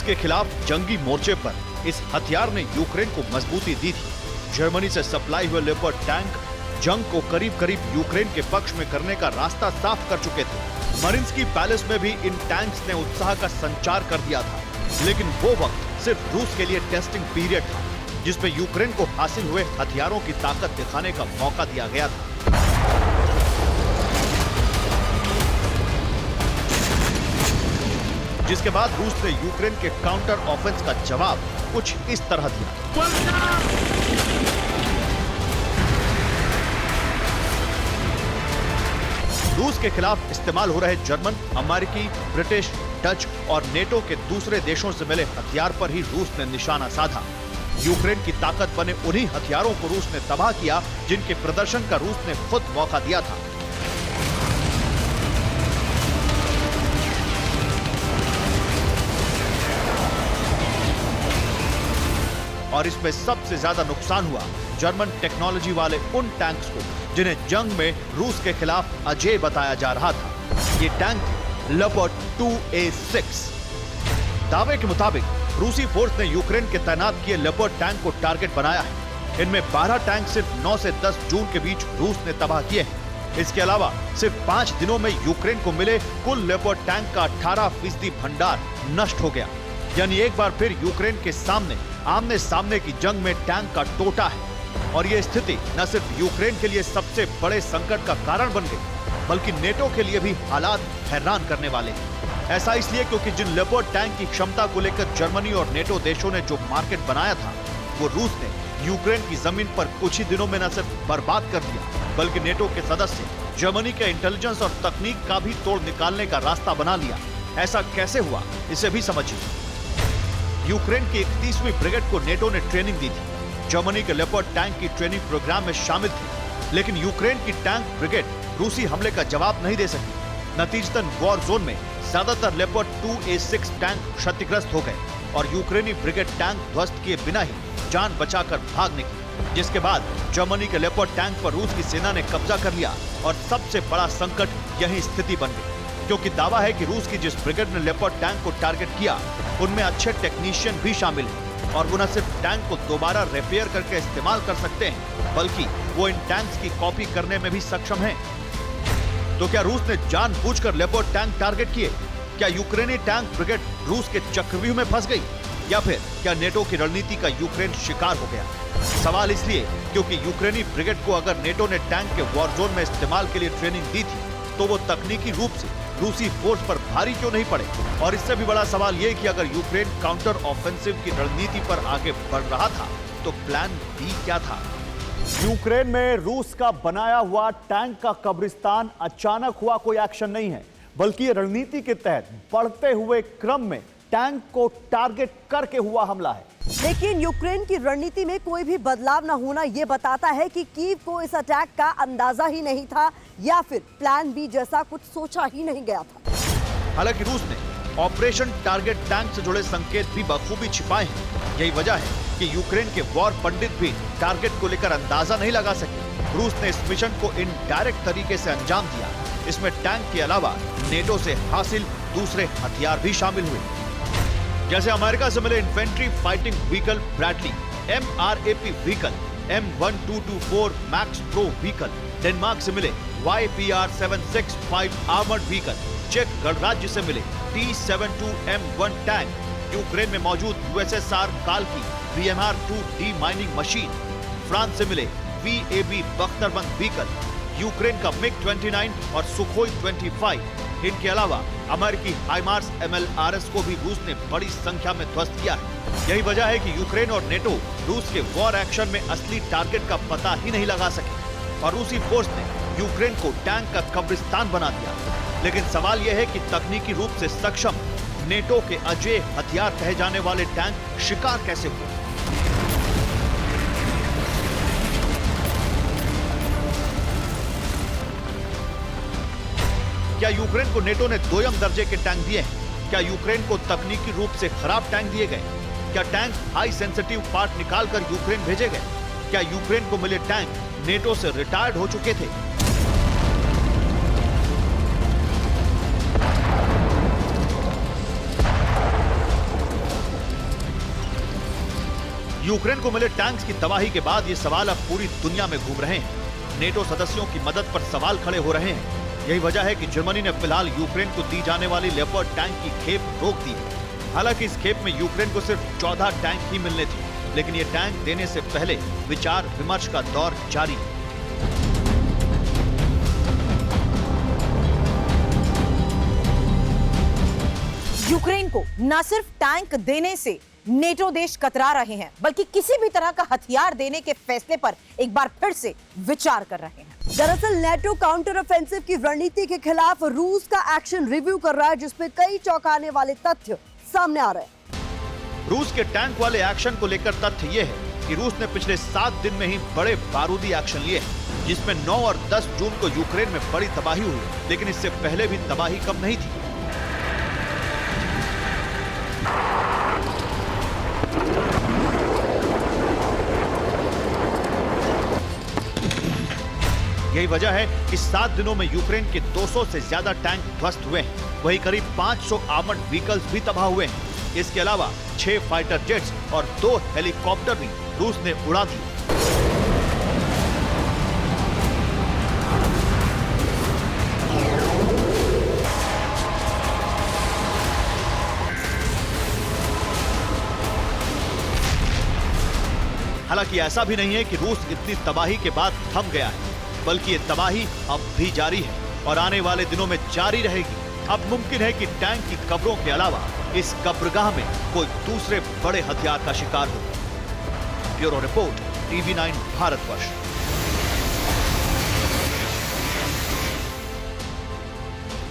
के खिलाफ जंगी मोर्चे पर इस हथियार ने यूक्रेन को मजबूती दी थी। जर्मनी से सप्लाई हुए लेपर्ड टैंक जंग को करीब करीब यूक्रेन के पक्ष में करने का रास्ता साफ कर चुके थे। मरिंस्की पैलेस में भी इन टैंक्स ने उत्साह का संचार कर दिया था, लेकिन वो वक्त सिर्फ रूस के लिए टेस्टिंग पीरियड था, जिसमें यूक्रेन को हासिल हुए हथियारों की ताकत दिखाने का मौका दिया गया था। जिसके बाद रूस ने यूक्रेन के काउंटर ऑफेंस का जवाब कुछ इस तरह दिया। रूस के खिलाफ इस्तेमाल हो रहे जर्मन, अमेरिकी, ब्रिटिश, डच और नेटो के दूसरे देशों से मिले हथियार पर ही रूस ने निशाना साधा। यूक्रेन की ताकत बने उन्हीं हथियारों को रूस ने तबाह किया जिनके प्रदर्शन का रूस ने खुद मौका दिया था। और इसमें सबसे ज्यादा नुकसान हुआ जर्मन टेक्नोलॉजी वाले उन टैंक्स को जिन्हें जंग में रूस के खिलाफ अजेय बताया जा रहा था। ये टैंक थे लेपर्ड 2A6। दावे के मुताबिक रूसी फोर्स ने यूक्रेन के तैनात किए लेपर्ड टैंक को टारगेट बनाया है। इनमें 12 टैंक सिर्फ 9 से 10 जून के बीच रूस ने तबाह किए हैं। इसके अलावा सिर्फ 5 दिनों में यूक्रेन को मिले कुल लेपर्ड टैंक का 18% भंडार नष्ट हो गया। यानी एक बार फिर यूक्रेन के सामने आमने सामने की जंग में टैंक का टोटा है। और यह स्थिति न सिर्फ यूक्रेन के लिए सबसे बड़े संकट का कारण बन गई, बल्कि नेटो के लिए भी हालात हैरान करने वाले हैं। ऐसा इसलिए क्योंकि जिन लेपर्ड टैंक की क्षमता को लेकर जर्मनी और नेटो देशों ने जो मार्केट बनाया था, वो रूस ने यूक्रेन की जमीन पर कुछ ही दिनों में न सिर्फ बर्बाद कर दिया, बल्कि नेटो के सदस्य जर्मनी के इंटेलिजेंस और तकनीक का भी तोड़ निकालने का रास्ता बना लिया। ऐसा कैसे हुआ, इसे भी समझिए। यूक्रेन की 31वीं ब्रिगेड को नेटो ने ट्रेनिंग दी थी। जर्मनी के लेपर्ड टैंक की ट्रेनिंग प्रोग्राम में शामिल थी, लेकिन यूक्रेन की टैंक ब्रिगेड रूसी हमले का जवाब नहीं दे सकी। नतीजतन वॉर जोन में ज्यादातर लेपर्ड 2A6 टैंक क्षतिग्रस्त हो गए और यूक्रेनी ब्रिगेड टैंक ध्वस्त किए बिना ही जान बचाकर भाग निकली। जिसके बाद जर्मनी के लेपर्ड टैंक पर रूस की सेना ने कब्जा कर लिया और सबसे बड़ा संकट यही स्थिति बन गई, क्योंकि दावा है कि रूस की जिस ब्रिगेड ने लेपर्ड टैंक को टारगेट किया, उनमें अच्छे टेक्नीशियन भी शामिल हैं और वो न सिर्फ टैंक को दोबारा रिपेयर करके इस्तेमाल कर सकते हैं, बल्कि वो इन टैंक्स की कॉपी करने में भी सक्षम हैं। तो क्या रूस ने जानबूझकर लेपर्ड टैंक टारगेट किए? क्या यूक्रेनी टैंक ब्रिगेड रूस के चक्रव्यूह में फंस गई, या फिर क्या नेटो की रणनीति का यूक्रेन शिकार हो गया? सवाल इसलिए क्योंकि यूक्रेनी ब्रिगेड को अगर नेटो ने टैंक के वॉर जोन में इस्तेमाल के लिए ट्रेनिंग दी थी, तो वो तकनीकी रूप से रूसी फोर्स पर भारी क्यों नहीं पड़े? और इससे भी बड़ा सवाल ये कि अगर यूक्रेन काउंटर ऑफेंसिव की रणनीति पर आगे बढ़ रहा था, तो प्लान बी क्या था? यूक्रेन में रूस का बनाया हुआ टैंक का कब्रिस्तान अचानक हुआ कोई एक्शन नहीं है, बल्कि रणनीति के तहत बढ़ते हुए क्रम में टैंक को टारगेट करके हुआ हमला है। लेकिन यूक्रेन की रणनीति में कोई भी बदलाव न होना यह बताता है कि कीव को इस अटैक का अंदाजा ही नहीं था, या फिर प्लान बी जैसा कुछ सोचा ही नहीं गया था। हालांकि रूस ने ऑपरेशन टारगेट टैंक से जुड़े संकेत भी बखूबी छिपाए हैं। यही वजह है कि यूक्रेन के वॉर पंडित भी टारगेट को लेकर अंदाजा नहीं लगा सके। रूस ने इस मिशन को इनडायरेक्ट तरीके से अंजाम दिया। इसमें टैंक के अलावा नेटो से हासिल दूसरे हथियार भी शामिल हुए, जैसे अमेरिका से मिले infantry fighting vehicle Bradley, MRAP vehicle, M1224 max pro vehicle, Denmark से मिले YPR 765 आर्मर्ड व्हीकल, चेक गणराज्य से मिले T72M1 टैंक, यूक्रेन में मौजूद USSR काल की VMR-2 D mining machine, France से मिले VAB बख्तरबंद व्हीकल, यूक्रेन का MiG-29 और सुखोई 25। इनके अलावा अमेरिकी हाइमार्स MLRS को भी रूस ने बड़ी संख्या में ध्वस्त किया है। यही वजह है कि यूक्रेन और नेटो रूस के वॉर एक्शन में असली टारगेट का पता ही नहीं लगा सके और रूसी फोर्स ने यूक्रेन को टैंक का कब्रिस्तान बना दिया। लेकिन सवाल यह है कि तकनीकी रूप से सक्षम नेटो के अजेय हथियार कहे जाने वाले टैंक शिकार कैसे हुए? क्या यूक्रेन को नेटो ने दोयम दर्जे के टैंक दिए हैं? क्या यूक्रेन को तकनीकी रूप से खराब टैंक दिए गए? क्या टैंक हाई सेंसिटिव पार्ट निकालकर यूक्रेन भेजे गए? क्या यूक्रेन को मिले टैंक नेटो से रिटायर्ड हो चुके थे? यूक्रेन को मिले टैंक्स की तबाही के बाद ये सवाल अब पूरी दुनिया में घूम रहे हैं। नेटो सदस्यों की मदद पर सवाल खड़े हो रहे हैं। यही वजह है कि जर्मनी ने फिलहाल यूक्रेन को दी जाने वाली लेपर्ड टैंक की खेप रोक दी है। हालांकि इस खेप में यूक्रेन को सिर्फ 14 टैंक ही मिलने थे, लेकिन ये टैंक देने से पहले विचार विमर्श का दौर जारी है। यूक्रेन को न सिर्फ टैंक देने से नेटो देश कतरा रहे हैं, बल्कि किसी भी तरह का हथियार देने के फैसले पर एक बार फिर से विचार कर रहे हैं। दरअसल नेटो काउंटर ऑफेंसिव की रणनीति के खिलाफ रूस का एक्शन रिव्यू कर रहा है, जिसमें कई चौंकाने वाले तथ्य सामने आ रहे हैं। रूस के टैंक वाले एक्शन को लेकर तथ्य ये है कि रूस ने पिछले 7 दिन में ही बड़े बारूदी एक्शन लिए हैं, जिसमें 9 और 10 जून को यूक्रेन में बड़ी तबाही हुई, लेकिन इससे पहले भी तबाही कम नहीं थी। यही वजह है कि 7 दिनों में यूक्रेन के 200 से ज्यादा टैंक ध्वस्त हुए हैं। वहीं करीब 500 आर्मर्ड व्हीकल्स भी तबाह हुए हैं। इसके अलावा 6 फाइटर जेट्स और 2 हेलीकॉप्टर भी रूस ने उड़ा दिए। हालांकि ऐसा भी नहीं है कि रूस इतनी तबाही के बाद थम गया है, बल्कि ये तबाही अब भी जारी है और आने वाले दिनों में जारी रहेगी। अब मुमकिन है कि टैंक की कब्रों के अलावा इस कब्रगाह में कोई दूसरे बड़े हथियार का शिकार हो। Bureau report, TV9 Bharatvarsh.